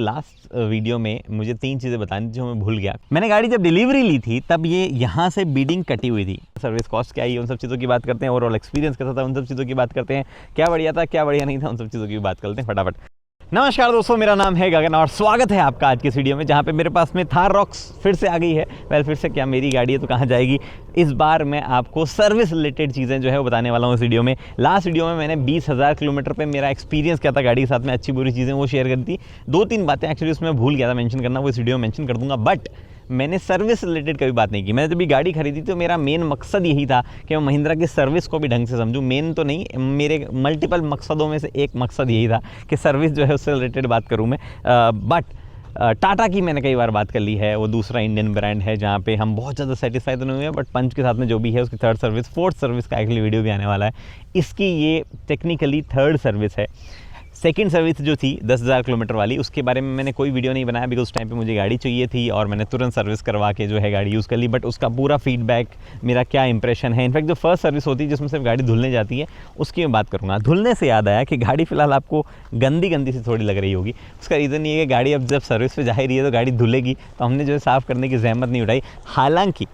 Last video में मुझे 3 चीज़ें बतानी थी जो मैं भूल गया। मैंने गाड़ी जब डिलीवरी ली थी तब ये यहाँ से बीडिंग कटी हुई थी। सर्विस कॉस्ट क्या आई उन सब चीज़ों की बात करते हैं, ओवरऑल एक्सपीरियंस कैसा था उन सब चीज़ों की बात करते हैं, क्या बढ़िया था क्या बढ़िया नहीं था उन सब चीज़ों की बात करते हैं फटाफट। नमस्कार दोस्तों, मेरा नाम है गगन और स्वागत है आपका आज के इस वीडियो में, जहाँ पे मेरे पास में थार रॉक्स फिर से आ गई है। फिर से क्या, मेरी गाड़ी है तो कहाँ जाएगी। इस बार मैं आपको सर्विस रिलेटेड चीज़ें जो है वो बताने वाला हूँ इस वीडियो में। लास्ट वीडियो में मैंने 20,000 किलोमीटर पे मेरा एक्सपीरियंस क्या था गाड़ी के साथ में, अच्छी बुरी चीज़ें वो शेयर करी थी। 2-3 बातें एक्चुअली उसमें भूल गया था मेंशन करना, वो इस वीडियो में मेंशन कर दूंगा। बट मैंने सर्विस रिलेटेड कभी बात नहीं की। मैंने जब भी गाड़ी खरीदी तो मेरा मेन मकसद यही था कि मैं महिंद्रा की सर्विस को भी ढंग से समझूं। मेन तो नहीं, मेरे मल्टीपल मकसदों में से एक मकसद यही था कि सर्विस जो है उससे रिलेटेड बात करूं मैं। बट टाटा की मैंने कई बार बात कर ली है, वो दूसरा इंडियन ब्रांड है जहाँ पे हम बहुत ज़्यादा सेटिस्फाई तो नहीं हुए, बट पंच के साथ में जो भी है उसकी थर्ड सर्विस, फोर्थ सर्विस का एक्चुअली वीडियो भी आने वाला है। इसकी ये टेक्निकली थर्ड सर्विस है। सेकंड सर्विस जो थी 10,000 किलोमीटर वाली, उसके बारे में मैंने कोई वीडियो नहीं बनाया बिकॉज उस टाइम पे मुझे गाड़ी चाहिए थी और मैंने तुरंत सर्विस करवा के जो है गाड़ी यूज़ कर ली। बट उसका पूरा फीडबैक, मेरा क्या इंप्रेशन है, इनफैक्ट जो फर्स्ट सर्विस होती है जिसमें सिर्फ गाड़ी धुलने जाती है उसकी मैं बात करूँगा। धुलने से याद आया कि गाड़ी फिलहाल आपको गंदी गंदी सी थोड़ी लग रही होगी। उसका रीज़न ये है कि गाड़ी अब जब सर्विस पर जा ही रही है तो गाड़ी धुलेगी, तो हमने जो है साफ़ करने की जहमत नहीं उठाई। हालांकि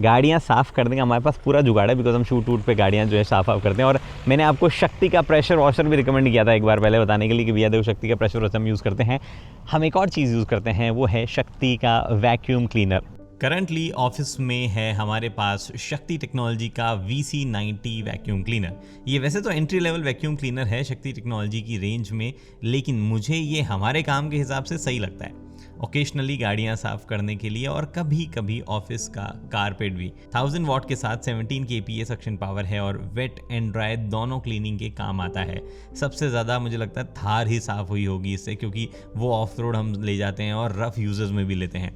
गाड़ियाँ साफ़ करने का हमारे पास पूरा जुगाड़ है बिकॉज हम शूट वूट पे गाड़ियाँ जो है साफ़ करते हैं। और मैंने आपको शक्ति का प्रेशर वॉशर भी रिकमेंड किया था एक बार पहले बताने के लिए कि भैया देखो शक्ति का प्रेशर वॉशर हम यूज़ करते हैं। हम एक और चीज़ यूज़ करते हैं, वो है शक्ति का वैक्यूम क्लीनर। करंटली ऑफिस में है हमारे पास शक्ति टेक्नोलॉजी का VC90 वैक्यूम क्लीनर। ये वैसे तो एंट्री लेवल वैक्यूम क्लीनर है शक्ति टेक्नोलॉजी की रेंज में, लेकिन मुझे ये हमारे काम के हिसाब से सही लगता है। ओकेशनली गाड़ियां साफ करने के लिए और कभी कभी ऑफिस का कारपेट भी। 1000 वॉट के साथ 17 kPa सक्शन पावर है और वेट एंड ड्राई दोनों क्लीनिंग के काम आता है। सबसे ज़्यादा मुझे लगता है थार ही साफ़ हुई होगी इससे, क्योंकि वो ऑफ रोड हम ले जाते हैं और रफ यूजर्स में भी लेते हैं।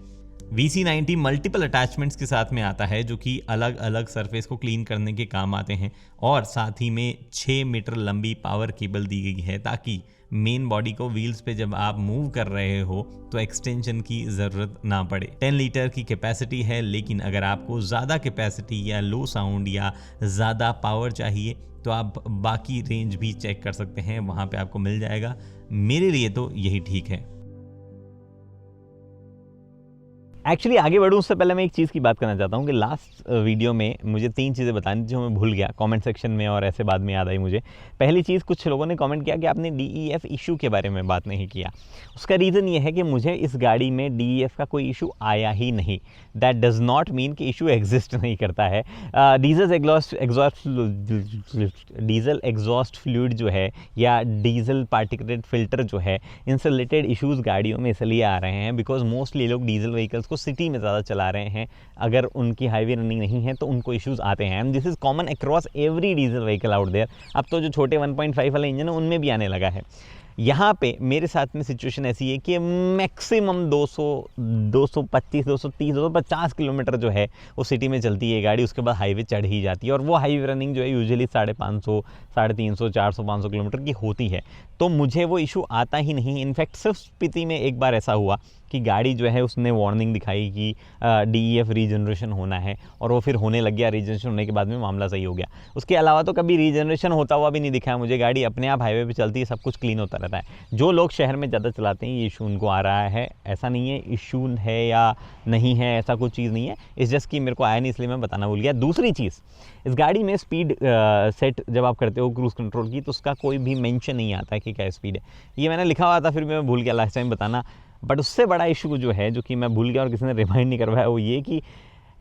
VC90 मल्टीपल अटैचमेंट्स के साथ में आता है जो कि अलग अलग सरफेस को क्लीन करने के काम आते हैं, और साथ ही में 6 मीटर लंबी पावर केबल दी गई है ताकि मेन बॉडी को व्हील्स पे जब आप मूव कर रहे हो तो एक्सटेंशन की ज़रूरत ना पड़े। 10 लीटर की कैपेसिटी है, लेकिन अगर आपको ज़्यादा कैपेसिटी या लो साउंड या ज़्यादा पावर चाहिए तो आप बाकी रेंज भी चेक कर सकते हैं, वहाँ पे आपको मिल जाएगा। मेरे लिए तो यही ठीक है। एक्चुअली आगे बढ़ूँ उससे पहले मैं एक चीज़ की बात करना चाहता हूँ कि लास्ट वीडियो में मुझे 3 चीज़ें बतानी थी जो मैं भूल गया कमेंट सेक्शन में, और ऐसे बाद में याद आई मुझे। पहली चीज़, कुछ लोगों ने कमेंट किया कि आपने DEF इशू के बारे में बात नहीं किया। उसका रीज़न ये है कि मुझे इस गाड़ी में DEF का कोई इशू आया ही नहीं। दैट डज़ नॉट मीन कि इशू एग्जिस्ट नहीं करता है। डीजल एग्जॉस्ट फ्लूइड जो है या डीजल पार्टिकुलेट फिल्टर जो है, इनसे रिलेटेड इशूज़ गाड़ियों में इसलिए आ रहे हैं बिकॉज मोस्टली लोग डीजल व्हीकल्स को सिटी में ज़्यादा चला रहे हैं। अगर उनकी हाईवे रनिंग नहीं है तो उनको इश्यूज़ आते हैं, and this is common across every diesel vehicle out there. अब तो जो छोटे 1.5 वाले इंजन है उनमें भी आने लगा है। यहाँ पे मेरे साथ में सिचुएशन ऐसी है कि मैक्सिमम 225, 230, 250 किलोमीटर जो है वो सिटी में चलती है गाड़ी, उसके बाद हाईवे चढ़ ही जाती है, और वो हाईवे रनिंग जो है यूजुअली 550, 350, 400, 500 किलोमीटर की होती है। तो मुझे वो इशू आता ही नहीं। इनफैक्ट सिर्फ स्पीति में एक बार ऐसा हुआ कि गाड़ी जो है उसने वार्निंग दिखाई कि DEF रीजनरेशन होना है, और वो फिर होने लग गया। रीजनरेशन होने के बाद में मामला सही हो गया। उसके अलावा तो कभी रीजनरेशन होता हुआ भी नहीं दिखा है मुझे। गाड़ी अपने आप हाईवे पे चलती है, सब कुछ क्लीन होता रहता है। जो लोग शहर में ज़्यादा चलाते हैं ये इशू उनको आ रहा है, ऐसा नहीं है इशू है या नहीं है, ऐसा कुछ चीज़ नहीं है। इस जस्ट कि मेरे को आया नहीं इसलिए मैं बताना भूल गया। दूसरी चीज़, इस गाड़ी में स्पीड सेट जब आप करते हो क्रूज़ कंट्रोल की तो उसका कोई भी मेंशन नहीं आता है कि क्या स्पीड है। ये मैंने लिखा हुआ था, फिर मैं भूल गया लास्ट टाइम बताना। बट उससे बड़ा इशू जो है जो कि मैं भूल गया और किसी ने रिमाइंड नहीं करवाया, वो ये कि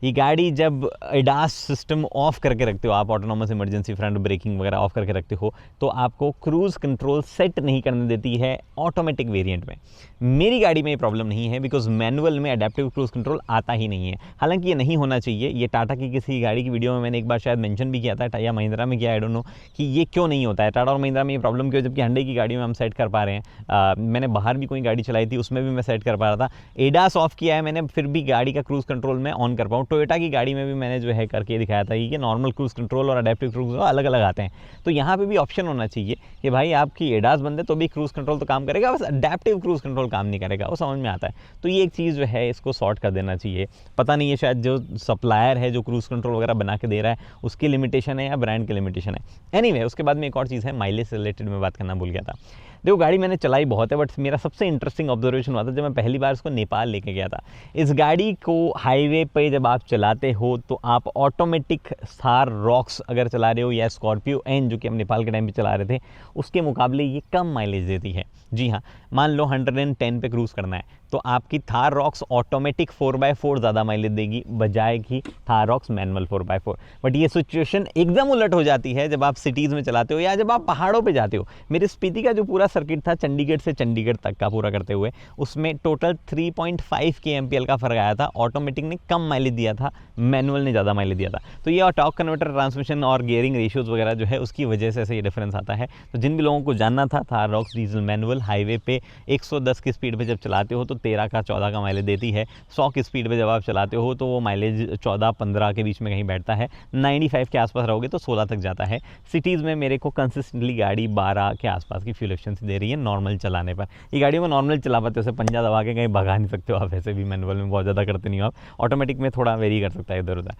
ये गाड़ी जब ADAS सिस्टम ऑफ करके रखते हो आप, ऑटोनोमस इमरजेंसी फ्रंट ब्रेकिंग वगैरह ऑफ करके रखते हो, तो आपको क्रूज़ कंट्रोल सेट नहीं करने देती है ऑटोमेटिक वेरिएंट में। मेरी गाड़ी में ये प्रॉब्लम नहीं है बिकॉज मैनुअल में अडेप्टिव क्रूज़ कंट्रोल आता ही नहीं है। हालांकि ये नहीं होना चाहिए। ये टाटा की किसी गाड़ी की वीडियो में मैंने एक बार शायद मेंशन भी किया था, या महिंद्रा में किया, आई डोंट नो, कि ये क्यों नहीं होता है। टाटा और महिंद्रा में ये प्रॉब्लम क्यों, जबकि hyundai की गाड़ी में हम सेट कर पा रहे हैं। मैंने बाहर भी कोई गाड़ी चलाई थी उसमें भी मैं सेट कर पा रहा था। ADAS ऑफ किया है मैंने, फिर भी गाड़ी का क्रूज़ कंट्रोल में ऑन कर पाऊँ। टोयोटा की गाड़ी में भी मैंने जो है करके दिखाया था कि नॉर्मल क्रूज़ कंट्रोल और अडेप्टिव क्रूज़ अलग अलग आते हैं। तो यहाँ पे भी ऑप्शन होना चाहिए कि भाई आपकी ADAS बंद है तो भी क्रूज़ कंट्रोल तो काम करेगा, बस अडेप्टिव क्रूज़ कंट्रोल काम नहीं करेगा। वो समझ में आता है। तो ये एक चीज़ जो है इसको सॉर्ट कर देना चाहिए। पता नहीं है शायद जो सप्लायर है जो क्रूज़ कंट्रोल वगैरह बना के दे रहा है उसकी लिमिटेशन है या ब्रांड की लिमिटेशन है। एनीवे, उसके बाद में एक और चीज़ है, माइलेज से रिलेटेड में बात करना भूल गया था। देखो गाड़ी मैंने चलाई बहुत है, बट मेरा सबसे इंटरेस्टिंग ऑब्जर्वेशन हुआ था जब मैं पहली बार उसको नेपाल लेके गया था। इस गाड़ी को हाईवे पे जब आप चलाते हो तो आप ऑटोमेटिक थार रॉक्स अगर चला रहे हो या स्कॉर्पियो एन जो कि हम नेपाल के टाइम पे चला रहे थे, उसके मुकाबले ये कम माइलेज देती है। जी हाँ, मान लो 110 पे क्रूज़ करना है तो आपकी थार रॉक्स ऑटोमेटिक 4x4 ज़्यादा माइलेज देगी बजाय कि Thar rocks manual 4x4। But ये सिचुएशन एकदम उलट हो जाती है जब आप सिटीज़ में चलाते हो या जब आप पहाड़ों पे जाते हो। मेरे स्पीति का जो पूरा सर्किट था चंडीगढ़ से चंडीगढ़ तक का पूरा करते हुए, उसमें टोटल 3.5 kmpl का फ़र्क आया था। ऑटोमेटिक ने कम माइलेज दिया था, मैनुअल ने ज़्यादा माइलेज दिया था। तो ये टॉर्क कन्वर्टर, ट्रांसमिशन और गियरिंग रेशियोज़ वगैरह जो है उसकी वजह से ऐसे ये डिफरेंस आता है। तो जिन भी लोगों को जानना था, Thar rocks diesel manual highway पे 110 की स्पीड पे जब चलाते हो तो 13 का 14 का माइलेज देती है। 100 की स्पीड पे जब आप चलाते हो तो वो माइलेज 14-15 के बीच में कहीं बैठता है। 95 के आसपास रहोगे तो 16 तक जाता है। सिटीज़ में मेरे को कंसिस्टेंटली गाड़ी 12 के आसपास की फ्यूल एफिशिएंसी दे रही है नॉर्मल चलाने पर। ये गाड़ी में नॉर्मल चला पाते हो, उसे पंजा दबा के कहीं भगा नहीं सकते हो आप, ऐसे भी मैनुअल में बहुत ज़्यादा करते नहीं हो आप। ऑटोमेटिक में थोड़ा वेरी कर सकता है इधर उधर।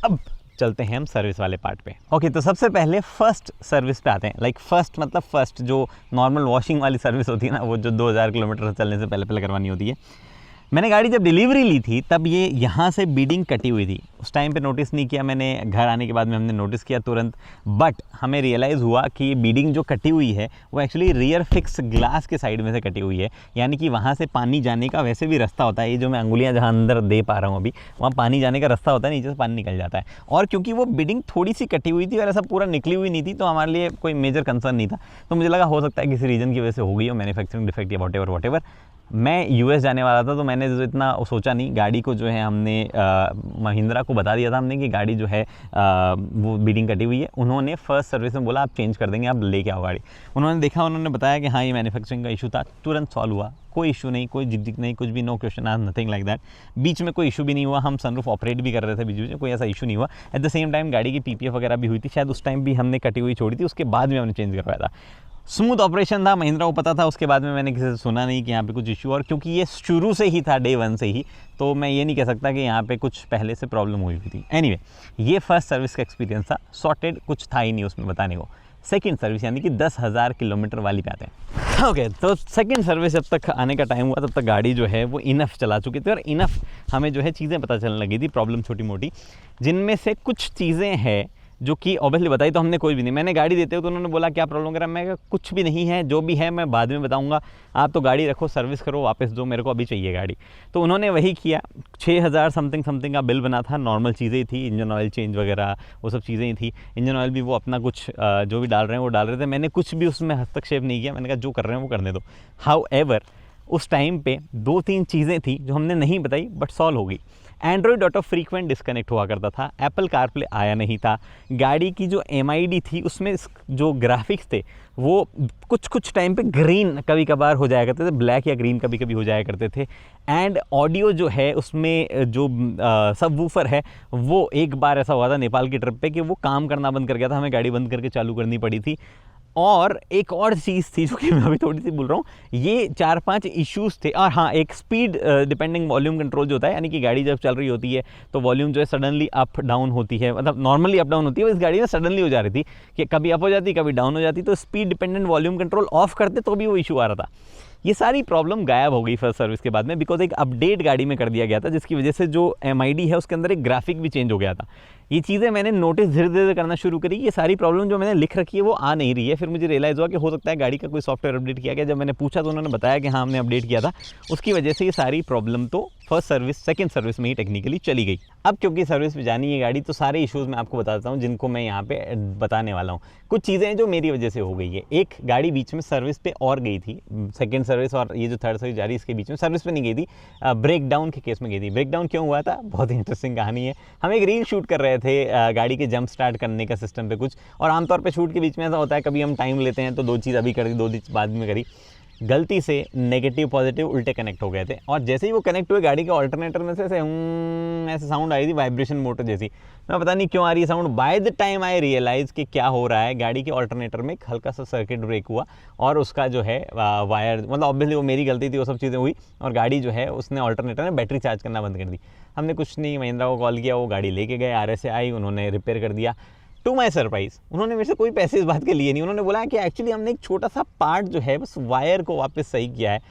अब चलते हैं हम सर्विस वाले पार्ट पे। ओके, तो सबसे पहले फर्स्ट सर्विस पे आते हैं। लाइक फर्स्ट मतलब फर्स्ट जो नॉर्मल वॉशिंग वाली सर्विस होती है ना, वो जो 2000 किलोमीटर चलने से पहले करवानी होती है। मैंने गाड़ी जब डिलीवरी ली थी तब ये यहाँ से बीडिंग कटी हुई थी। उस टाइम पे नोटिस नहीं किया मैंने, घर आने के बाद में हमने नोटिस किया तुरंत। बट हमें रियलाइज़ हुआ कि बीडिंग जो कटी हुई है वो एक्चुअली रियर फिक्स ग्लास के साइड में से कटी हुई है। यानी कि वहाँ से पानी जाने का वैसे भी रास्ता होता है। ये जो मैं अंगुलियाँ जहाँ अंदर दे पा रहा हूँ अभी, वहाँ पानी जाने का रास्ता होता है, नीचे से पानी निकल जाता है। और क्योंकि वो बीडिंग थोड़ी सी कटी हुई थी और ऐसा पूरा निकली हुई नहीं थी, तो हमारे लिए कोई मेजर कंसर्न नहीं था। तो मुझे लगा हो सकता है किसी रीजन की वजह से हो गई हो, मैन्युफैक्चरिंग डिफेक्ट या वॉट एवर। मैं यूएस जाने वाला था तो मैंने जो इतना सोचा नहीं। गाड़ी को जो है हमने महिंद्रा को बता दिया था हमने कि गाड़ी जो है वो बीडिंग कटी हुई है। उन्होंने फर्स्ट सर्विस में बोला आप चेंज कर देंगे, आप लेके आओ गाड़ी। उन्होंने देखा, उन्होंने बताया कि हाँ ये मैन्युफैक्चरिंग का इशू था, तुरंत सॉल्व हुआ, कोई इशू नहीं, कोई जिद्दी नहीं, कुछ भी, no question asked, nothing like that. बीच में कोई इशू भी नहीं हुआ, हम सनरूफ ऑपरेट भी कर रहे थे बीच में, कोई ऐसा इशू नहीं हुआ। एट द सेम टाइम गाड़ी की पीपीएफ वगैरह भी हुई थी, शायद उस टाइम भी हमने कटी हुई छोड़ी थी, उसके बाद में हमने चेंज करवाया था। स्मूथ ऑपरेशन था, महिंद्रा को पता था। उसके बाद में मैंने किसी से सुना नहीं कि यहाँ पे कुछ इशू, और क्योंकि ये शुरू से ही था, डे 1 से ही, तो मैं ये नहीं कह सकता कि यहाँ पे कुछ पहले से प्रॉब्लम हुई थी। एनीवे, ये फर्स्ट सर्विस का एक्सपीरियंस था, सॉर्टेड, कुछ था ही नहीं उसमें बताने को। सेकंड सर्विस यानी कि 10,000 किलोमीटर वाली पे आते हैं। ओके, तो सेकंड सर्विस जब तक आने का टाइम हुआ तब तक गाड़ी जो है वो इनफ चला चुकी थी, और इनफ हमें जो है चीज़ें पता चलने लगी थी, प्रॉब्लम छोटी मोटी, जिनमें से कुछ चीज़ें हैं जो कि ऑब्वियसली बताई तो हमने कोई भी नहीं। मैंने गाड़ी देते हो तो उन्होंने बोला क्या प्रॉब्लम करा, मैं कुछ भी नहीं है, जो भी है मैं बाद में बताऊंगा, आप तो गाड़ी रखो, सर्विस करो, वापस दो, मेरे को अभी चाहिए गाड़ी। तो उन्होंने वही किया। 6,000 समथिंग का बिल बना था। नॉर्मल चीज़ें ही थी, इंजन ऑयल चेंज वगैरह वो सब चीज़ें ही थी। इंजन ऑयल भी वो अपना कुछ जो भी डाल रहे हैं वो डाल रहे थे, मैंने कुछ भी उसमें हस्तक्षेप नहीं किया। मैंने कहा जो कर रहे हैं वो करने दो। हाउएवर उस टाइम पे 2-3 चीज़ें थी जो हमने नहीं बताई बट सॉल्व हो गई। एंड्रॉयड ऑटो फ्रीक्वेंट डिस्कनेक्ट हुआ करता था, एप्पल कारप्ले आया नहीं था, गाड़ी की जो MID थी उसमें जो ग्राफिक्स थे वो कुछ टाइम पे ग्रीन कभी कभार हो जाया करते थे, ब्लैक या ग्रीन कभी कभी हो जाया करते थे। एंड ऑडियो जो है उसमें जो सबवूफर है वो एक बार ऐसा हुआ था नेपाल की ट्रिप पे कि वो काम करना बंद कर गया था, हमें गाड़ी बंद करके चालू करनी पड़ी थी। और एक और चीज़ थी जो कि मैं अभी थोड़ी सी बोल रहा हूँ, ये 4-5 इश्यूज़ थे। और हाँ, एक स्पीड डिपेंडिंग वॉल्यूम कंट्रोल जो होता है, यानी कि गाड़ी जब चल रही होती है तो वॉल्यूम जो है सडनली अप डाउन होती है, मतलब नॉर्मली अप डाउन होती है, इस गाड़ी में सडनली हो जा रही थी कि कभी अप हो जाती कभी डाउन हो जाती, तो speed dependent volume control of करते तो भी वो इशू आ रहा था। ये सारी प्रॉब्लम गायब हो गई फर्स्ट सर्विस के बाद में, बिकॉज एक अपडेट गाड़ी में कर दिया गया था जिसकी वजह से जो MID है उसके अंदर एक ग्राफिक भी चेंज हो गया था। ये चीज़ें मैंने नोटिस धीरे धीरे करना शुरू करी। ये सारी प्रॉब्लम जो मैंने लिख रखी है वो आ नहीं रही है। फिर मुझे रियलाइज़ हुआ कि हो सकता है गाड़ी का कोई सॉफ्टवेयर अपडेट किया गया। जब मैंने पूछा तो उन्होंने बताया कि हाँ हमने अपडेट किया था, उसकी वजह से ये सारी प्रॉब्लम तो फर्स्ट सर्विस सेकंड सर्विस में ही टेक्निकली चली गई। अब क्योंकि सर्विस में जानी है गाड़ी, तो सारे इश्यूज़ मैं आपको बताता हूँ जिनको मैं यहाँ पे बताने वाला हूँ। कुछ चीज़ें जो मेरी वजह से हो गई है। एक, गाड़ी बीच में सर्विस पे और गई थी, सेकंड सर्विस और ये जो थर्ड सर्विस जा रही है इसके बीच में सर्विस पे नहीं गई थी, ब्रेक डाउन के केस में गई थी। ब्रेक डाउन क्यों हुआ था, बहुत ही इंटरेस्टिंग कहानी है। हम एक रील शूट कर रहे थे गाड़ी के जंप स्टार्ट करने का सिस्टम पे कुछ, और आमतौर पे शूट के बीच में ऐसा होता है कभी हम टाइम लेते हैं तो 2 चीज़ अभी कर दी, 2 चीज़ बाद में करी। गलती से नेगेटिव पॉजिटिव उल्टे कनेक्ट हो गए थे, और जैसे ही वो कनेक्ट हुए गाड़ी के ऑल्टरनेटर में से ऐसे साउंड आई थी, वाइब्रेशन मोटर जैसी। मैं पता नहीं क्यों आ रही है sound. By the time I realise कि क्या हो रहा है, गाड़ी के ऑल्टरनेटर में एक हल्का सा सर्किट ब्रेक हुआ और उसका जो है वायर, मतलब ऑब्वियसली वो मेरी गलती थी, वो सब चीज़ें हुई और गाड़ी जो है उसने ऑल्टरनेटर में बैटरी चार्ज करना बंद कर दी। हमने कुछ नहीं, महिंद्रा को कॉल किया, वो गाड़ी लेके गए, RSA आई, उन्होंने रिपेयर कर दिया। टू माई सरप्राइज उन्होंने मेरे से कोई पैसे इस बात के लिए नहीं। उन्होंने बोला कि एक्चुअली हमने एक छोटा सा पार्ट जो है बस वायर को वापस सही किया है,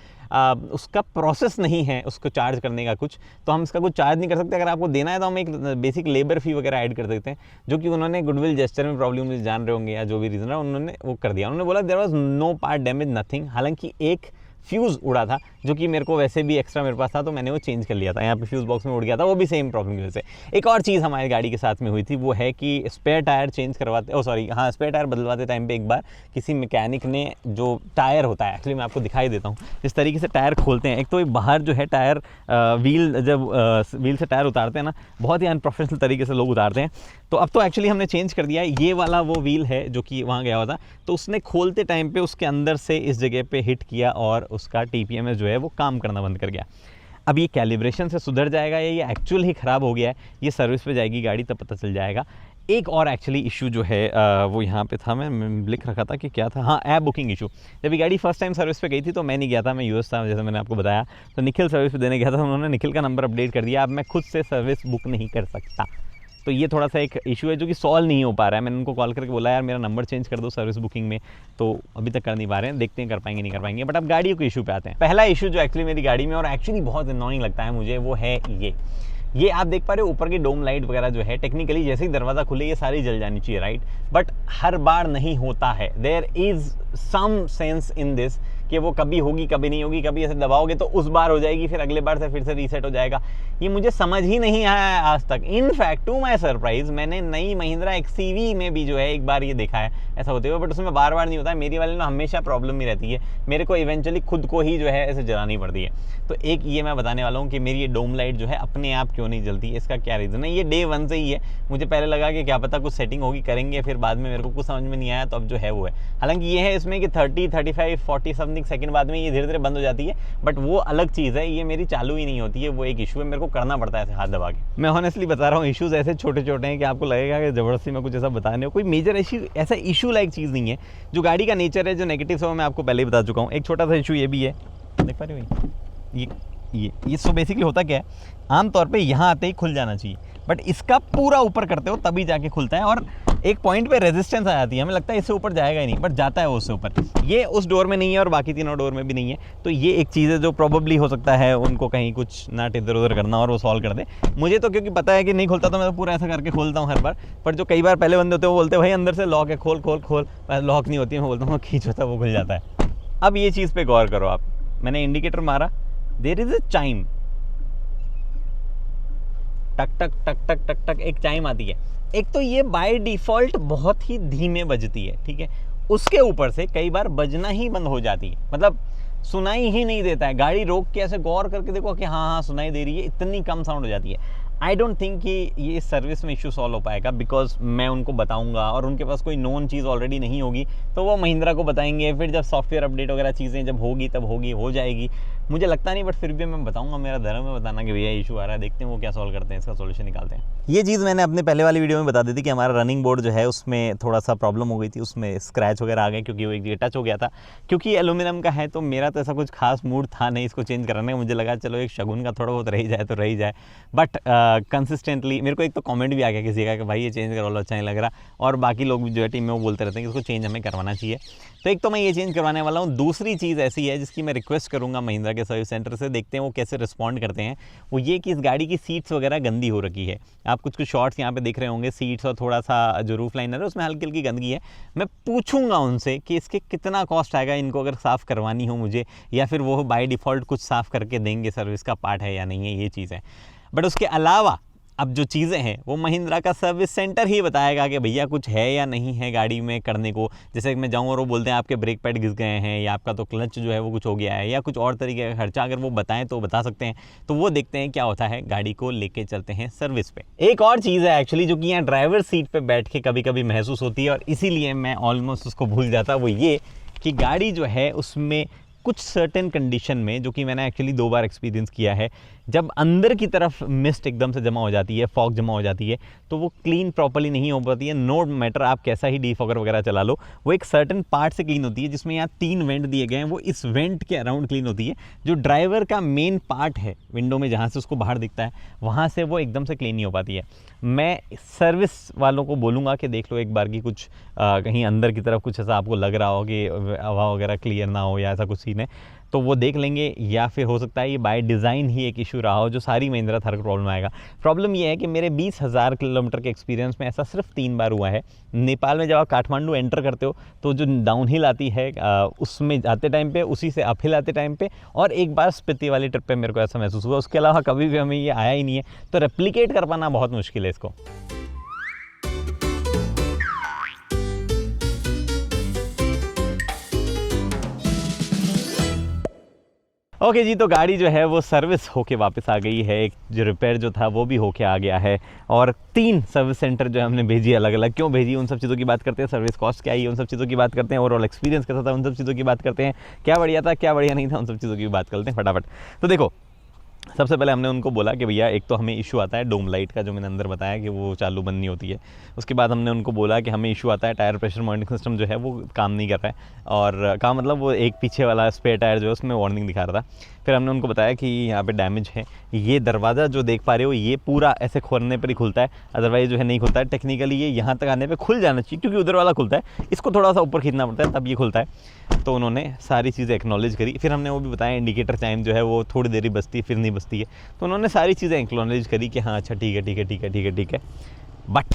उसका प्रोसेस नहीं है उसको चार्ज करने का कुछ, तो हम इसका कुछ चार्ज नहीं कर सकते। अगर आपको देना है तो हम एक बेसिक लेबर फी वगैरह ऐड कर सकते हैं, जो कि उन्होंने गुडविल जेस्चर में प्रॉब्लम जान रहे होंगे या जो भी रीज़न है उन्होंने वो कर दिया। उन्होंने बोला there was no part damage nothing. हालांकि एक फ्यूज़ उड़ा था जो कि मेरे को वैसे भी एक्स्ट्रा मेरे पास था, तो मैंने वो चेंज कर लिया था। यहाँ पे फ्यूज़ बॉक्स में उड़ गया था, वो भी सेम प्रॉब्लम की वजह से। एक और चीज़ हमारी गाड़ी के साथ में हुई थी, वो है कि स्पेयर टायर चेंज करवाते स्पेयर टायर बदलवाते टाइम पे एक बार किसी मैकेनिक ने जो टायर होता है, एक्चुअली मैं आपको दिखाई देता हूँ जिस तरीके से टायर खोलते हैं। एक तो बाहर जो है टायर व्हील जब व्हील से टायर उतारते हैं ना, बहुत ही अनप्रोफेशनल तरीके से लोग उतारते हैं। तो अब तो एक्चुअली हमने चेंज कर दिया है। ये वाला वो व्हील है जो कि वहाँ गया हुआ था, तो उसने खोलते टाइम पे उसके अंदर से इस जगह पे हिट किया और उसका TPMS जो है वो काम करना बंद कर गया। अब ये कैलिब्रेशन से सुधर जाएगा या ये एक्चुअल ही ख़राब हो गया है, ये सर्विस पे जाएगी गाड़ी तब पता चल जाएगा। एक और एक्चुअली इशू जो है वो यहाँ पे था, मैं लिख रखा था कि क्या था, हाँ ऐप बुकिंग इशू। जब ये गाड़ी फर्स्ट टाइम सर्विस पे गई थी तो मैं नहीं गया था, मैं यूएस था जैसे मैंने आपको बताया, तो निखिल सर्विस पे देने गया था। उन्होंने निखिल का नंबर अपडेट कर दिया, अब मैं खुद से सर्विस बुक नहीं कर सकता। तो ये थोड़ा सा एक इशू है जो कि सॉल्व नहीं हो पा रहा है। मैंने उनको कॉल करके बोला यार मेरा नंबर चेंज कर दो सर्विस बुकिंग में, तो अभी तक कर नहीं पा रहे हैं, देखते हैं कर पाएंगे नहीं कर पाएंगे। बट अब गाड़ियों के इशू पे आते हैं। पहला इशू जो एक्चुअली मेरी गाड़ी में और एक्चुअली बहुत अननोइंग लगता है मुझे, वो है ये आप देख पा रहे हो ऊपर की डोम लाइट वगैरह जो है, टेक्निकली जैसे ही दरवाज़ा खुले ये सारी जल जानी चाहिए, राइट। बट हर बार नहीं होता है। There is some sense in this कि वो कभी होगी कभी नहीं होगी, कभी ऐसे दबाओगे तो उस बार हो जाएगी, फिर अगले बार से फिर से रीसेट हो जाएगा। ये मुझे समझ ही नहीं आया है आज तक। इनफैक्ट टू माई सरप्राइज मैंने नई महिंद्रा XCV में भी जो है एक बार ये देखा है ऐसा होते हुए, बट उसमें बार बार नहीं होता है। मेरी वाले में हमेशा प्रॉब्लम ही रहती है, मेरे को इवेंचुअली खुद को ही जो है ऐसे जलानी पड़ती है। तो एक ये मैं बताने वाला हूँ कि मेरी ये डोम लाइट जो है अपने आप क्यों नहीं जलती है, इसका क्या रीज़न है। ये डे 1 से ही है। मुझे पहले लगा कि क्या पता कुछ सेटिंग होगी, करेंगे, फिर बाद में मेरे को कुछ समझ में नहीं आया, तो अब जो है वो है। हालांकि ये है इसमें कि 30, 35, 40 समथिंग सेकंड बाद में ये धीरे धीरे बंद हो जाती है, बट वो अलग चीज़ है। ये मेरी चालू ही नहीं होती है, वो एक इशू है, मेरे को करना पड़ता है ऐसे हाथ दबा के। मैं ऑनेस्टली बता रहा हूँ, इशूज़ ऐसे छोटे छोटे हैं कि आपको लगेगा कि ज़बरदस्ती में कुछ ऐसा बताने हो। कोई मेजर इशू ऐसा इशू लाइक चीज़ नहीं है। जो गाड़ी का नेचर है, जो नेगेटिव है, मैं आपको पहले ही बता चुका हूँ। एक छोटा सा इशू ये भी है, देख पा रहे हो ये सो बेसिकली होता क्या है, आमतौर पे यहाँ आते ही खुल जाना चाहिए, बट इसका पूरा ऊपर करते हो तभी जाके खुलता है, और एक पॉइंट पे रेजिस्टेंस आ जाती है। हमें लगता है इससे ऊपर जाएगा ही नहीं, बट जाता है वो उससे ऊपर। ये उस डोर में नहीं है और बाकी तीनों डोर में भी नहीं है। तो ये एक चीज़ है जो प्रोबेबली हो सकता है उनको कहीं कुछ नट इधर उधर करना और वो सॉल्व कर दे। मुझे तो क्योंकि पता है कि नहीं खुलता, तो मैं तो पूरा ऐसा करके खोलता हूँ हर बार। पर जो कई बार पहले बंदे होते हैं वो बोलते हैं भाई अंदर से लॉक है, खोल खोल खोल, लॉक नहीं होती है। मैं बोलता हूँ खींच होता है, वो खुल जाता है। अब ये चीज़ पे गौर करो आप, मैंने इंडिकेटर मारा, देयर इज अ चाइम, टक टक टक टक टक टक एक चाइम आती है। एक तो ये बाय डिफ़ॉल्ट बहुत ही धीमे बजती है, ठीक है। उसके ऊपर से कई बार बजना ही बंद हो जाती है, मतलब सुनाई ही नहीं देता है। गाड़ी रोक के ऐसे गौर करके देखो कि हाँ सुनाई दे रही है, इतनी कम साउंड हो जाती है। आई डोंट थिंक कि ये सर्विस में इशू सॉल्व हो पाएगा, बिकॉज मैं उनको बताऊंगा और उनके पास कोई नोन चीज़ ऑलरेडी नहीं होगी, तो वो महिंद्रा को बताएंगे। फिर जब सॉफ्टवेयर अपडेट वगैरह चीज़ें जब होगी तब होगी, हो जाएगी, मुझे लगता नहीं, बट फिर भी मैं बताऊंगा। मेरा धर्म है बताना कि भैया इशू आ रहा है, देखते हैं वो क्या सॉल्व करते हैं, इसका सोल्यूशन निकालते हैं। ये चीज़ मैंने अपने पहले वाली वीडियो में बता दी थी कि हमारा रनिंग बोर्ड जो है उसमें थोड़ा सा प्रॉब्लम हो गई थी, उसमें स्क्रैच वगैरह आ गए क्योंकि वो एक जगह टच हो गया था। क्योंकि एल्यूमिनियम का है तो मेरा तो ऐसा कुछ खास मूड था नहीं इसको चेंज कराने का। मुझे लगा चलो एक शगुन का थोड़ा बहुत रह जाए तो रह जाए, बट कंसिस्टेंटली मेरे को एक तो कमेंट भी आ गया किसी का कि भाई ये चेंज करो, अच्छा नहीं लग रहा, और बाकी लोग भी जो है टीम में वो बोलते रहते हैं कि इसको चेंज हमें करवाना चाहिए। तो एक तो मैं ये चेंज करवाने वाला हूँ। दूसरी चीज़ ऐसी है जिसकी मैं रिक्वेस्ट करूँगा महिंद्रा के सर्विस सेंटर से, देखते हैं वो कैसे रिस्पॉन्ड करते हैं। वो ये कि इस गाड़ी की सीट्स वगैरह गंदी हो रखी है। आप कुछ शॉर्ट्स यहाँ पे देख रहे होंगे, सीट्स और थोड़ा सा जो रूफ लाइनर है उसमें हल्की हल्की गंदगी है। मैं पूछूंगा उनसे कि इसके कितना कॉस्ट आएगा इनको अगर साफ़ करवानी हो मुझे, या फिर वो बाय डिफ़ॉल्ट कुछ साफ़ करके देंगे, सर्विस का पार्ट है या नहीं है, ये चीज़ है। बट उसके अलावा अब जो चीज़ें हैं वो महिंद्रा का सर्विस सेंटर ही बताएगा कि भैया कुछ है या नहीं है गाड़ी में करने को। जैसे कि मैं जाऊँ और वो बोलते हैं आपके ब्रेक पैड घिस गए हैं, या आपका तो क्लच जो है वो कुछ हो गया है, या कुछ और तरीके का खर्चा अगर वो बताएं तो बता सकते हैं। तो वो देखते हैं क्या होता है, गाड़ी को लेके चलते हैं सर्विस पे। एक और चीज़ है एक्चुअली जो कि यहाँ ड्राइवर सीट पर बैठ के कभी कभी महसूस होती है, और इसीलिए मैं ऑलमोस्ट उसको भूल जाता, वो ये कि गाड़ी जो है उसमें कुछ सर्टेन कंडीशन में, जो कि मैंने एक्चुअली 2 बार एक्सपीरियंस किया है, जब अंदर की तरफ मिस्ट एकदम से जमा हो जाती है, फॉग जमा हो जाती है, तो वो क्लीन प्रॉपर्ली नहीं हो पाती है। नो मैटर आप कैसा ही डीफॉगर वगैरह चला लो, वो एक सर्टेन पार्ट से क्लीन होती है, जिसमें यहाँ 3 वेंट दिए गए हैं, वो इस वेंट के अराउंड क्लीन होती है। जो ड्राइवर का मेन पार्ट है विंडो में, जहाँ से उसको बाहर दिखता है, वहाँ से वो एकदम से क्लीन नहीं हो पाती है। मैं सर्विस वालों को बोलूँगा कि देख लो एक बार की कुछ कहीं अंदर की तरफ कुछ ऐसा आपको लग रहा हो कि हवा वगैरह क्लियर ना हो या ऐसा कुछ सीन है, तो वो देख लेंगे, या फिर हो सकता है ये बाय डिज़ाइन ही एक इशू रहा हो जो सारी महिंद्रा थार का प्रॉब्लम आएगा। प्रॉब्लम ये है कि मेरे 20,000 किलोमीटर के एक्सपीरियंस में ऐसा सिर्फ 3 बार हुआ है। नेपाल में जब आप काठमांडू एंटर करते हो तो जो डाउन हिल आती है उसमें जाते टाइम पे, उसी से अप हिल आते टाइम पे, और एक बार स्पीति वाली ट्रिप पे मेरे को ऐसा महसूस हुआ। उसके अलावा कभी भी हमें ये आया ही नहीं है, तो रेप्लिकेट कर पाना बहुत मुश्किल है इसको। ओके जी, तो गाड़ी जो है वो सर्विस होके वापस आ गई है। एक जो रिपेयर जो था वो भी होके आ गया है, और 3 सर्विस सेंटर जो है हमने भेजी अलग अलग। क्यों भेजी, उन सब चीज़ों की बात करते हैं। सर्विस कॉस्ट क्या आई है, उन सब चीज़ों की बात करते हैं। ओवरऑल एक्सपीरियंस कैसा था, उन सब चीज़ों की बात करते हैं। क्या बढ़िया था, क्या बढ़िया नहीं था, उन सब चीज़ों की बात करते हैं फटाफट। तो देखो, सबसे पहले हमने उनको बोला कि भैया एक तो हमें इशू आता है डोम लाइट का, जो मैंने अंदर बताया कि वो चालू बंद नहीं होती है। उसके बाद हमने उनको बोला कि हमें इशू आता है टायर प्रेशर मॉनिटरिंग सिस्टम जो है वो काम नहीं कर रहा है, और काम मतलब वो एक पीछे वाला स्पेयर टायर जो है उसमें वार्निंग दिखा रहा था। फिर हमने उनको बताया कि यहाँ पे डैमेज है, ये दरवाज़ा जो देख पा रहे हो ये पूरा ऐसे खोलने पर ही खुलता है, अदरवाइज जो है नहीं खुलता है। टेक्निकली ये यहाँ तक आने पे खुल जाना चाहिए, क्योंकि उधर वाला खुलता है, इसको थोड़ा सा ऊपर खींचना पड़ता है तब ये खुलता है। तो उन्होंने सारी चीज़ें एक्नॉलेज करी। फिर हमने वो भी बताया इंडिकेटर टाइम जो है वो थोड़ी देरी बचती है, फिर नहीं बचती है। तो उन्होंने सारी चीज़ें एक्नॉलेज करी कि हाँ अच्छा ठीक है ठीक है ठीक है ठीक है ठीक है, बट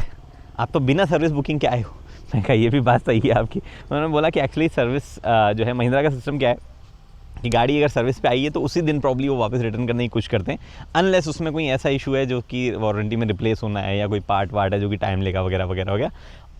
आप तो बिना सर्विस बुकिंग के आए हो। मैं कहा ये भी बात सही है आपकी। उन्होंने बोला कि एक्चुअली सर्विस जो है महिंद्रा का सिस्टम क्या है कि गाड़ी अगर सर्विस पे आई है तो उसी दिन प्रॉब्ली वो वापस रिटर्न करने की कोशिश करते हैं, अनलेस उसमें कोई ऐसा इशू है जो कि वारंटी में रिप्लेस होना है, या कोई पार्ट है जो कि टाइम लेगा वगैरह वगैरह हो गया।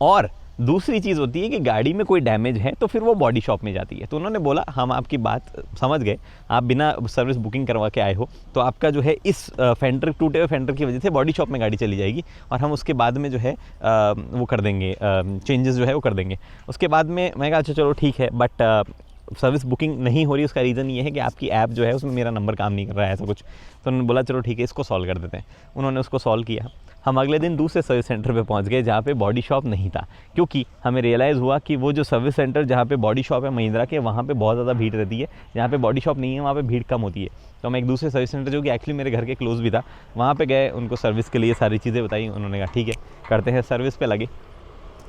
और दूसरी चीज़ होती है कि गाड़ी में कोई डैमेज है तो फिर वो बॉडी शॉप में जाती है। तो उन्होंने बोला हम आपकी बात समझ गए, आप बिना सर्विस बुकिंग करवा के आए हो, तो आपका जो है इस फेंडर, टूटे हुए फेंडर की वजह से बॉडी शॉप में गाड़ी चली जाएगी, और हम उसके बाद में जो है वो कर देंगे, चेंजेस जो है वो कर देंगे। उसके बाद में मैं कहा अच्छा चलो ठीक है, बट सर्विस बुकिंग नहीं हो रही, उसका रीज़न ये है कि आपकी ऐप जो है उसमें मेरा नंबर काम नहीं कर रहा है, ऐसा कुछ। तो उन्होंने बोला चलो ठीक है इसको सॉल्व कर देते हैं। उन्होंने उसको सॉल्व किया। हम अगले दिन दूसरे सर्विस सेंटर पे पहुंच गए जहाँ पे बॉडी शॉप नहीं था, क्योंकि हमें रियलाइज़ हुआ कि वो जो सर्विस सेंटर जहाँ पे बॉडी शॉप है महिंद्रा के, वहाँ पे बहुत ज़्यादा भीड़ रहती है। जहाँ पे बॉडी शॉप नहीं है वहाँ पे भीड़ कम होती है। तो हम एक दूसरे सर्विस सेंटर जो कि एक्चुअली मेरे घर के क्लोज भी था, वहाँ पे गए, उनको सर्विस के लिए सारी चीज़ें बताई। उन्होंने कहा ठीक है करते हैं, सर्विस पे लगे।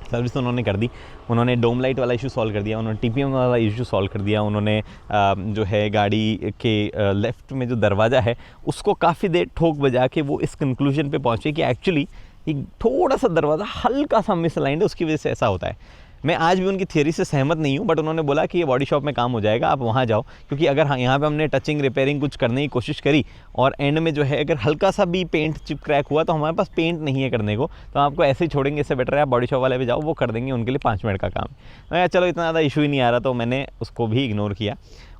सर्विस तो उन्होंने कर दी, उन्होंने डोम लाइट वाला इशू सॉल्व कर दिया, उन्होंने टीपीएम वाला इशू सॉल्व कर दिया, उन्होंने जो है गाड़ी के लेफ़्ट में जो दरवाज़ा है उसको काफ़ी देर ठोक बजा के वो इस कंक्लूजन पे पहुँचे कि एक्चुअली एक थोड़ा सा दरवाज़ा हल्का सा मिसअलाइंड है, उसकी वजह से ऐसा होता है। मैं आज भी उनकी थियरी से सहमत नहीं हूँ, बट उन्होंने बोला कि ये बॉडी शॉप में काम हो जाएगा, आप वहाँ जाओ। क्योंकि अगर हाँ यहाँ पे हमने टचिंग रिपेयरिंग कुछ करने की कोशिश करी और एंड में जो है अगर हल्का सा भी पेंट चिप क्रैक हुआ तो हमारे पास पेंट नहीं है करने को, तो आपको ऐसे ही छोड़ेंगे, इससे बेटर है आप बॉडी शॉप वाले पे जाओ, वो कर देंगे, उनके लिए 5 मिनट का काम। मैं चलो इतना ज़्यादा इशू ही नहीं आ रहा, तो मैंने उसको भी इग्नोर किया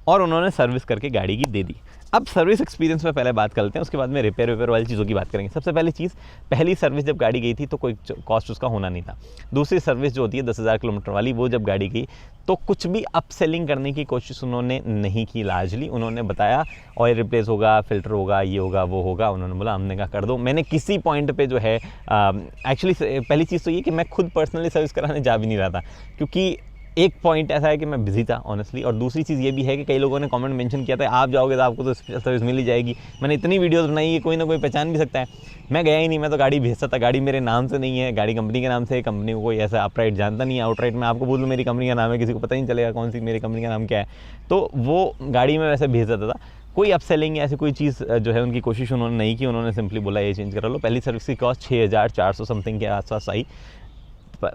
और उन्होंने सर्विस करके गाड़ी की दे दी। अब सर्विस एक्सपीरियंस में पहले बात करते हैं, उसके बाद में रिपेयर वाली चीज़ों की बात करेंगे। सबसे पहली चीज़, पहली सर्विस जब गाड़ी गई थी तो कोई कॉस्ट उसका होना नहीं था। दूसरी सर्विस जो होती है 10,000 किलोमीटर वाली, वो जब गाड़ी गई तो कुछ भी अपसेलिंग करने की कोशिश उन्होंने नहीं की। लार्जली उन्होंने बताया ऑयल रिप्लेस होगा, फिल्टर होगा, ये होगा, वो होगा। उन्होंने बोला हमने कहा कर दो। मैंने किसी पॉइंट पे जो है एक्चुअली पहली चीज़ तो ये कि मैं खुद पर्सनली सर्विस कराने जा भी नहीं रहा था, क्योंकि एक पॉइंट ऐसा है कि मैं बिजी था ऑनेस्टली, और दूसरी चीज़ ये भी है कि कई लोगों ने कमेंट मेंशन किया था आप जाओगे तो आपको तो सर्विस मिल ही जाएगी। मैंने इतनी वीडियोस बनाई है, कोई ना कोई पहचान भी सकता है। मैं गया ही नहीं, मैं तो गाड़ी भेजता था। गाड़ी मेरे नाम से नहीं है, गाड़ी कंपनी के नाम से है। कंपनी को कोई ऐसा अपराइट जानता नहीं है। आउटराइट मैं आपको बोलूँ मेरी कंपनी का नाम है, किसी को पता ही नहीं चलेगा कौन सी मेरी कंपनी का नाम क्या है। तो वो गाड़ी में वैसे भेज देता था। कोई अपसेलिंग या ऐसी कोई चीज़ जो है उनकी कोशिश उन्होंने नहीं की। उन्होंने सिंपली बोला ये चेंज करा लो। पहली सर्विस की कॉस्ट 6,400 समथिंग के आसपास आई।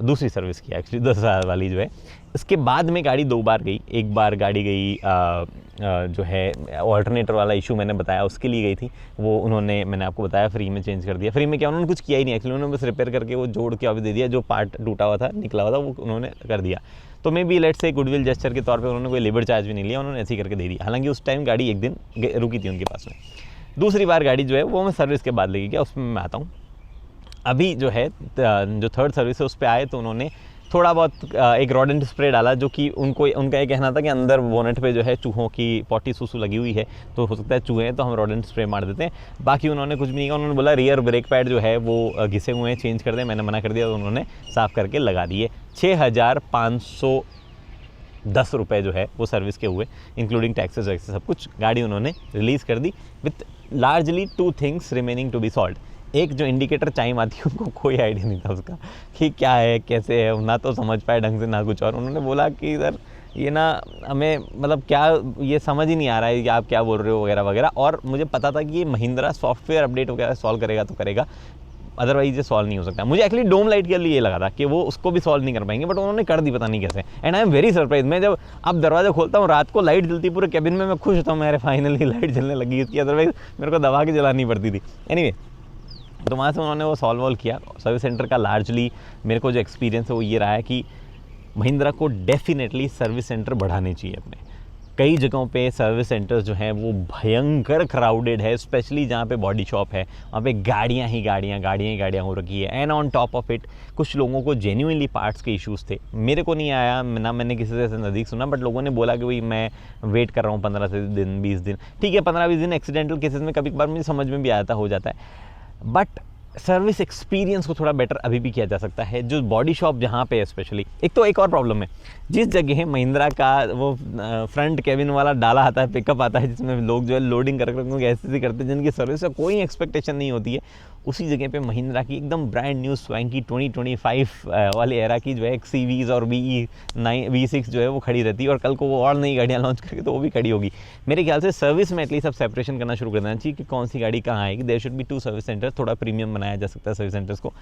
दूसरी सर्विस की एक्चुअली 10,000 वाली जो है। इसके बाद में गाड़ी 2 बार गई। एक बार गाड़ी गई जो है ऑल्टरनेटर वाला इशू मैंने बताया उसके लिए गई थी, वो उन्होंने मैंने आपको बताया फ्री में चेंज कर दिया। फ्री में क्या, उन्होंने कुछ किया ही नहीं एक्चुअली, उन्होंने बस रिपेयर करके वो जोड़ के अभी दे दिया। जो पार्ट टूटा हुआ था, निकला हुआ था, वो उन्होंने कर दिया। तो may be let's say goodwill gesture के तौर पे उन्होंने कोई लेबर चार्ज भी नहीं लिया, उन्होंने ऐसे ही करके दे दिया। हालांकि उस टाइम गाड़ी एक दिन रुकी थी उनके पास में। दूसरी बार गाड़ी जो है वो मैं सर्विस के बाद लेके गया, उसमें मैं आता हूँ। अभी जो है जो थर्ड सर्विस है उस पर आए तो उन्होंने थोड़ा बहुत एक रॉडेंट स्प्रे डाला, जो कि उनका ये कहना था कि अंदर बोनेट पे जो है चूहों की पॉटी सूसू लगी हुई है, तो हो सकता है चूहे हैं, तो हम रॉडेंट स्प्रे मार देते हैं। बाकी उन्होंने कुछ भी नहीं कहा, उन्होंने बोला रियर ब्रेक पैड जो है वो घिसे हुए हैं, चेंज कर दें। मैंने मना कर दिया, तो उन्होंने साफ़ करके लगा दिए। 6,510 रुपये जो है वो सर्विस के हुए, इंक्लूडिंग टैक्सेस वैक्सेस सब कुछ। गाड़ी उन्होंने रिलीज़ कर दी with largely 2 things remaining to be solve. एक जो इंडिकेटर चाइम आती है, उनको कोई आइडिया नहीं था उसका कि क्या है कैसे है, ना तो समझ पाए ढंग से ना कुछ। और उन्होंने बोला कि सर ये ना हमें मतलब क्या ये समझ ही नहीं आ रहा है कि आप क्या बोल रहे हो वगैरह वगैरह। और मुझे पता था कि ये महिंद्रा सॉफ्टवेयर अपडेट वगैरह सॉल्व करेगा तो करेगा, अदरवाइज ये सॉल्व नहीं हो सकता। मुझे एक्चुअली डोम लाइट के लिए ये लगा था कि वो उसको भी सॉल्व नहीं कर पाएंगे, बट उन्होंने कर दी पता नहीं कैसे। And I am very surprise. मैं जब अब दरवाजा खोलता हूँ, रात को लाइट जलती पूरे कैबिन में, मैं खुश होता हूँ मेरे फाइनली लाइट जलने लगी इसकी, अदरवाइज मेरे को दबा के जलानी पड़ती थी। एनीवे, तो वहाँ से उन्होंने वो सॉल्व किया। सर्विस सेंटर का लार्जली मेरे को जो एक्सपीरियंस है वो ये रहा है कि महिंद्रा को डेफिनेटली सर्विस सेंटर बढ़ाने चाहिए अपने। कई जगहों पे सर्विस सेंटर्स जो हैं वो भयंकर क्राउडेड है, स्पेशली जहाँ पे बॉडी शॉप है, वहाँ पे गाड़ियाँ ही गाड़ियाँ हो रखी है। And on top of it कुछ लोगों को जेन्युइनली पार्ट्स के इश्यूज़ थे। मेरे को नहीं आया ना, मैंने किसी से ऐसे नज़दीक सुना, बट लोगों ने बोला कि भाई मैं वेट कर रहा हूँ 15 से दिन 20 दिन। ठीक है, 15-20 दिन एक्सीडेंटल केसेस में कभी कभार मुझे समझ में भी आता हो जाता है, बट सर्विस एक्सपीरियंस को थोड़ा बेटर अभी भी किया जा सकता है। जो बॉडी शॉप जहाँ पे है स्पेशली, एक और प्रॉब्लम है, जिस जगह महिंद्रा का वो फ्रंट कैबिन वाला डाला आता है, पिकअप आता है, जिसमें लोग जो है लोडिंग कर ऐसे करते हैं जिनकी सर्विस का कोई एक्सपेक्टेशन नहीं होती है, उसी जगह पे महिंद्रा की एकदम ब्रांड न्यू स्वैंकी 2025 वाली एरा की जो है एक सीवीज़ और V6 जो है वो खड़ी रहती है। और कल को वो और नई गाड़ियाँ लॉन्च करके तो वो भी खड़ी होगी। मेरे ख्याल से सर्विस में एटलीस्ट अब सेपरेशन करना शुरू कर देना चाहिए कि कौन सी गाड़ी कहाँ आएगी। There should be 2 service centre, थोड़ा प्रीमियम बनाया जा सकता है सर्विस सेंटर्स को।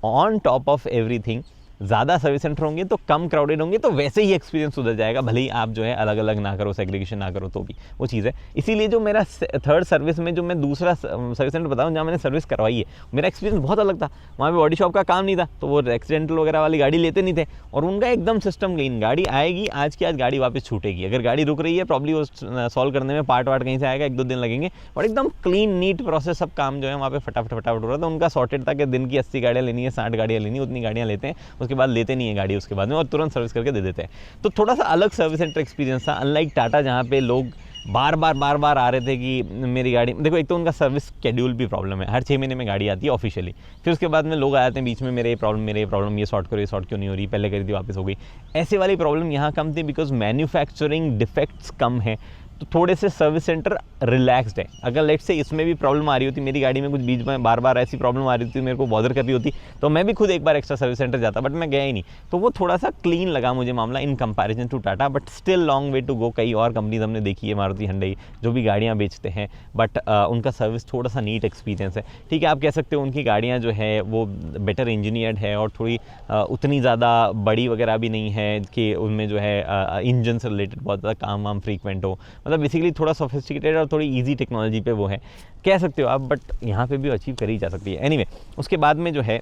ऑन टॉप ऑफ एवरीथिंग, ज़्यादा सर्विस सेंटर होंगे तो कम क्राउडेड होंगे, तो वैसे ही एक्सपीरियंस सुधर जाएगा, भले ही आप जो है अलग अलग ना करो, सेग्रीगेशन ना करो, तो भी वो चीज़ है। इसीलिए जो मेरा थर्ड सर्विस में जो मैं दूसरा सर्विस सेंटर बताऊँ जहाँ मैंने सर्विस करवाई है, मेरा एक्सपीरियंस बहुत अलग था। वहाँ पे बॉडी शॉप का काम नहीं था, तो वो एक्सीडेंटल वगैरह वाली गाड़ी लेते नहीं थे, और उनका एकदम सिस्टम क्लीन, गाड़ी आएगी आज की आज गाड़ी वापस छूटेगी। अगर गाड़ी रुक रही है प्रॉब्ली वो सॉल्व करने में पार्ट कहीं से आएगा, 1-2 दिन लगेंगे, और एकदम क्लीन नीट प्रोसेस, सब काम जो है वहाँ पे फटाफट हो रहा था। उनका सॉर्टेड था कि दिन की 80 गाड़ियाँ लेनी है, 60 गाड़ियाँ लेनी है, उतनी गाड़ियाँ लेते हैं, उसके बाद लेते नहीं है गाड़ी उसके बाद में, और तुरंत सर्विस करके दे देते हैं। तो थोड़ा सा अलग सर्विस सेंटर एक्सपीरियंस था, अनलाइक टाटा जहाँ पे लोग बार बार आ रहे थे कि मेरी गाड़ी। देखो, एक तो उनका सर्विस शेड्यूल भी प्रॉब्लम है, हर 6 महीने में गाड़ी आती है ऑफिशियली, फिर उसके बाद में लोग आ जाते हैं बीच में, मेरे ये प्रॉब्लम, ये सॉर्ट करो, ये सॉर्ट क्यों नहीं हो रही, पहले करी थी वापस हो गई। ऐसे वाली प्रॉब्लम यहाँ कम थी बिकॉज मैन्युफैक्चरिंग डिफेक्ट्स कम है, तो थोड़े से सर्विस सेंटर रिलैक्सड है। अगर लेट से इसमें भी प्रॉब्लम आ रही होती, मेरी गाड़ी में कुछ बीच में बार ऐसी प्रॉब्लम आ रही होती, मेरे को बॉदर कर रही होती, तो मैं भी खुद एक बार एक्स्ट्रा सर्विस सेंटर जाता, बट मैं गया ही नहीं। तो वो थोड़ा सा क्लीन लगा मुझे मामला इन comparison to Tata, but still long way to go. कई और कंपनीज हमने देखी है, मारुति, हुंडई, जो भी गाड़ियाँ बेचते हैं, बट उनका सर्विस थोड़ा सा नीट एक्सपीरियंस है। ठीक है, आप कह सकते हो उनकी गाड़ियाँ जो है वो बेटर इंजीनियर्ड है, और थोड़ी उतनी ज़्यादा बड़ी वगैरह भी नहीं है कि उनमें जो है इंजन से रिलेटेड बहुत ज़्यादा काम वाम फ्रीक्वेंट हो, मतलब बेसिकली थोड़ा सोफिस्टिकेटेड और थोड़ी इजी टेक्नोलॉजी पे वो है, कह सकते हो आप, बट यहाँ पे भी अचीव करी जा सकती है। एनीवे, उसके बाद में जो है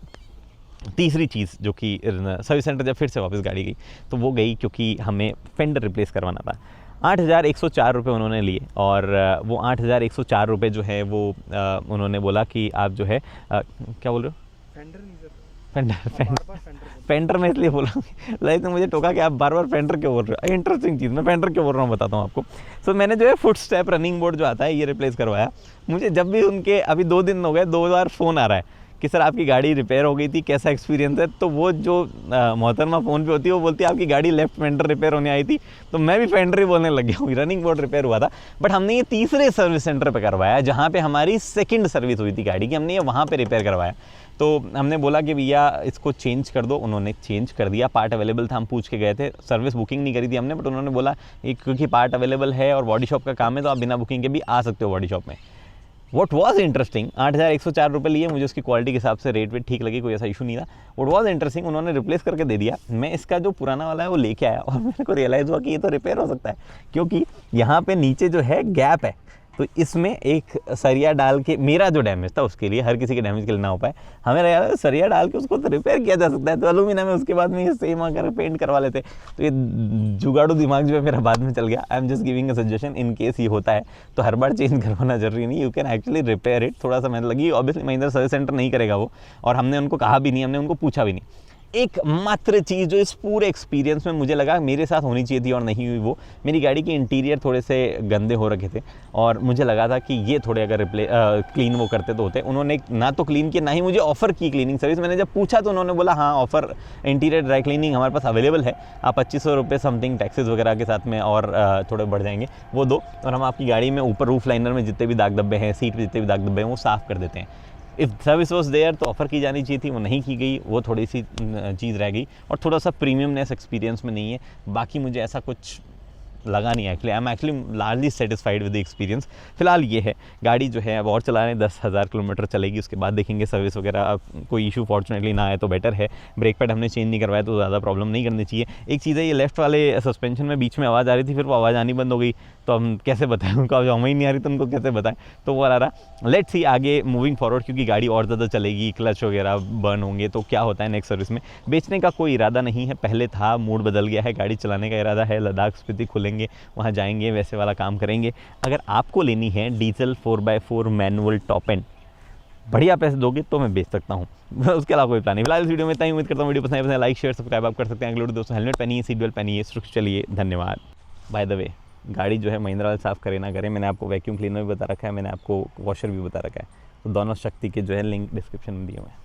तीसरी चीज़ जो कि सर्विस सेंटर जब फिर से वापस गाड़ी गई, तो वो गई क्योंकि हमें फेंडर रिप्लेस करवाना था। 8,104 रुपये उन्होंने लिए, और वो 8,104 रुपये जो है वो उन्होंने बोला कि आप जो है क्या बोल रहे हो, फेंडर मैं इसलिए बोला लाइक मुझे टोका कि आप बार फेंडर क्यों बोल रहे हो। इंटरेस्टिंग चीज़, मैं फेंडर क्यों बोल रहा हूँ बताता हूँ आपको। सो मैंने जो है फुट स्टेप रनिंग बोर्ड जो आता है ये रिप्लेस करवाया। मुझे जब भी उनके, अभी 2 दिन हो गए, 2 बार फ़ोन आ रहा है कि सर आपकी गाड़ी रिपेयर हो गई थी, कैसा एक्सपीरियंस है। तो वो जो मोहतरमा फ़ोन पे होती है वो बोलती है आपकी गाड़ी लेफ्ट फेंडर रिपेयर होने आई थी, तो मैं भी फेंडर ही बोलने लग गया हूँ। रनिंग बोर्ड रिपेयर हुआ था, बट हमने ये तीसरे सर्विस सेंटर पे करवाया जहाँ पे हमारी सेकंड सर्विस हुई थी गाड़ी की, हमने ये वहाँ पे रिपेयर करवाया। तो हमने बोला कि भैया इसको चेंज कर दो, उन्होंने चेंज कर दिया, पार्ट अवेलेबल था, हम पूछ के गए थे, सर्विस बुकिंग नहीं करी थी हमने, बट उन्होंने बोला क्योंकि पार्ट अवेलेबल है और बॉडी शॉप का काम है तो आप बिना बुकिंग के भी आ सकते हो बॉडी शॉप में। वॉट वॉज इंटरेस्टिंग, 8,104 रुपये लिए, मुझे उसकी क्वालिटी के हिसाब से रेट वेट ठीक लगी, कोई ऐसा इशू नहीं था। वॉट वॉज इंटरेस्टिंग, उन्होंने रिप्लेस करके दे दिया। मैं इसका जो पुराना वाला है वो लेके आया, और मेरे को रियलाइज़ हुआ कि ये तो रिपेयर हो सकता है, क्योंकि यहाँ पे नीचे जो है गैप है, तो इसमें एक सरिया डाल के, मेरा जो डैमेज था उसके लिए, हर किसी के डैमेज के लिए ना हो पाए, हमें यार सरिया डाल के उसको तो रिपेयर किया जा सकता है, तो एलुमिनियम में उसके बाद में ये सेम अगर पेंट करवा लेते। तो ये जुगाड़ू दिमाग जो है मेरा बाद में चल गया। I am just giving a suggestion, in case ये होता है तो हर बार चेंज करवाना जरूरी नहीं, you can actually repair it. थोड़ा सा मेहनत लगी, ऑब्वियसली महिंद्रा सर्विस सेंटर नहीं करेगा वो, और हमने उनको कहा भी नहीं, हमने उनको पूछा भी नहीं। एक मात्र चीज़ जो इस पूरे एक्सपीरियंस में मुझे लगा मेरे साथ होनी चाहिए थी और नहीं हुई, वो मेरी गाड़ी के इंटीरियर थोड़े से गंदे हो रखे थे और मुझे लगा था कि ये थोड़े अगर क्लीन वो करते तो होते। उन्होंने ना तो क्लीन किया, ना ही मुझे ऑफ़र की क्लीनिंग सर्विस। मैंने जब पूछा तो उन्होंने बोला हाँ ऑफ़र इंटीरियर ड्राई क्लीनिंग हमारे पास अवेलेबल है, आप 2500 रुपये समथिंग टैक्सेस वगैरह के साथ में और थोड़े बढ़ जाएंगे वो दो, और हम आपकी गाड़ी में ऊपर रूफ लाइनर में जितने भी दाग धब्बे हैं, सीट पे जितने भी दाग धब्बे हैं वो साफ़ कर देते हैं। इफ़ सर्विस वॉज देयर तो ऑफ़र की जानी चाहिए थी, वो नहीं की गई, वो थोड़ी सी चीज़ रह गई और थोड़ा सा प्रीमियमनेस एक्सपीरियंस में नहीं है। बाकी मुझे ऐसा कुछ लगा नहीं actually. I am actually largely satisfied with the experience. फिलहाल ये है, गाड़ी जो है अब और चला रहे हैं, 10,000 किलोमीटर चलेगी, उसके बाद देखेंगे सर्विस वगैरह कोई इशू फॉर्चुनेटली ना आए तो बेटर है। ब्रेक पैड हमने चेंज नहीं करवाया तो ज़्यादा प्रॉब्लम नहीं करनी चाहिए। एक चीज़ है, ये लेफ्ट वाले सस्पेंशन में बीच में आवाज़ आ रही थी, फिर वो आवाज़ आनी बंद हो गई, तो हम कैसे बताएं उनको, अब हमें ही नहीं आ रही तो उनको कैसे बताएं, तो वो आ रहा। लेट्स सी आगे मूविंग फॉरवर्ड, क्योंकि गाड़ी और ज़्यादा चलेगी, क्लच वगैरह बर्न होंगे तो क्या होता है नेक्स्ट सर्विस में। बेचने का कोई इरादा नहीं है, पहले था, मूड बदल गया है, गाड़ी चलाने का इरादा है। लद्दाख स्पीति खुलेंगे, वहाँ जाएंगे, वैसे वाला काम करेंगे। अगर आपको लेनी है diesel 4x4 manual top and, बढ़िया पैसे दोगे तो मैं बेच सकता हूँ। उसके अलावा कोई प्लान नहीं। फिलहाल इस वीडियो में इतना ही। उम्मीद करता हूँ वीडियो पसंद है, लाइक शेयर सब्सक्राइब आप कर सकते हैं। अगले दोस्तों हेलमेट पहनिए, सीट बेल्ट पहनिए, सुरक्षित चलिए। धन्यवाद। बाय द वे, गाड़ी जो है महिंद्रा वाले साफ़ करे ना करें, मैंने आपको वैक्यूम क्लीनर भी बता रखा है, मैंने आपको वॉशर भी बता रखा है, तो दोनों शक्ति के जो है लिंक डिस्क्रिप्शन में दिए हुए हैं।